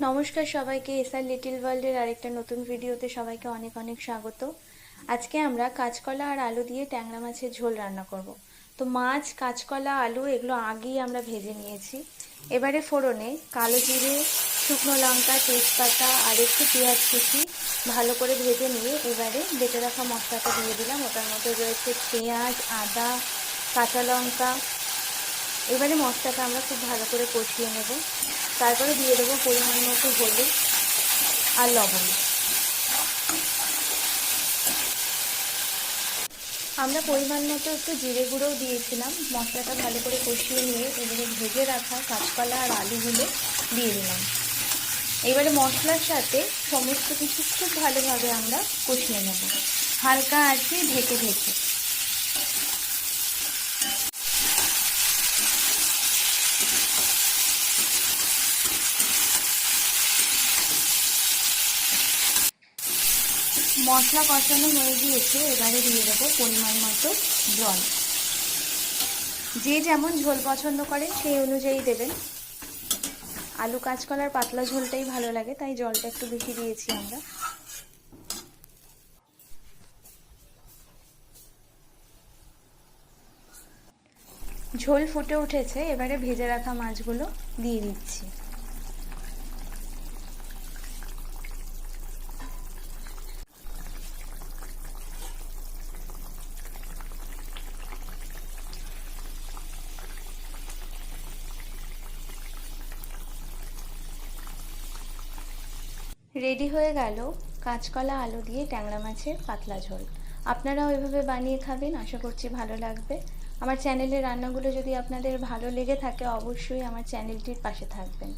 নমস্কার সবাইকে, SR little ওয়ার্ল্ডের আরেকটা নতুন ভিডিওতে সবাইকে অনেক অনেক স্বাগত। আজকে আমরা কাঁচকলা আর আলু দিয়ে ট্যাংরা মাছের ঝোল রান্না করব। তো মাছ, কাঁচকলা, আলু এগুলো আগেই আমরা ভেজে নিয়েছি। এবারে ফোড়নে কালো জিরে, শুকনো লঙ্কা, তেজপাতা আর একটু পেঁয়াজ কুচি ভালো করে ভেজে নিয়ে এবারে বেটে রাখা মশলাটা দিয়ে দিলাম। ওটার মধ্যে রয়েছে পেঁয়াজ, আদা, কাঁচা লঙ্কা। এবারে মশলাটা আমরা খুব ভালো করে কষিয়ে নেব। তারপরে দিয়ে দেবো পরিমাণ মতো হলুদ আর লবণ। আমরা পরিমাণ মতো একটু জিরে গুঁড়োও দিয়েছিলাম। মশলাটা ভালো করে কষিয়ে নিয়ে এবারে ভেজে রাখা কাঁচকলা আর আলুগুলো দিয়ে দিলাম। এবারে মশলার সাথে সমস্ত কিছু খুব ভালোভাবে আমরা কষিয়ে নেব, হালকা আঁচে ঢেকে ঢেকে। মশলা কষানো হয়ে গিয়েছে, এবারে দিয়ে দেবো পরিমাণ মতো জল। যে যেমন ঝোল পছন্দ করেন সেই অনুযায়ী দেবেন। আলু কাঁচকলার পাতলা ঝোলটাই ভালো লাগে, তাই জলটা একটু বেশি দিয়েছি আমরা। ঝোল ফুটে উঠেছে, এবারে ভেজে রাখা মাছগুলো দিয়ে দিচ্ছি। রেডি হয়ে গেল কাঁচকলা আলু দিয়ে ট্যাংরা মাছের পাতলা ঝোল। আপনারাও এভাবে বানিয়ে খাবেন, আশা করছি ভালো লাগবে। আমার চ্যানেলের রান্নাগুলো যদি আপনাদের ভালো লেগে থাকে অবশ্যই আমার চ্যানেলটির পাশে থাকবেন।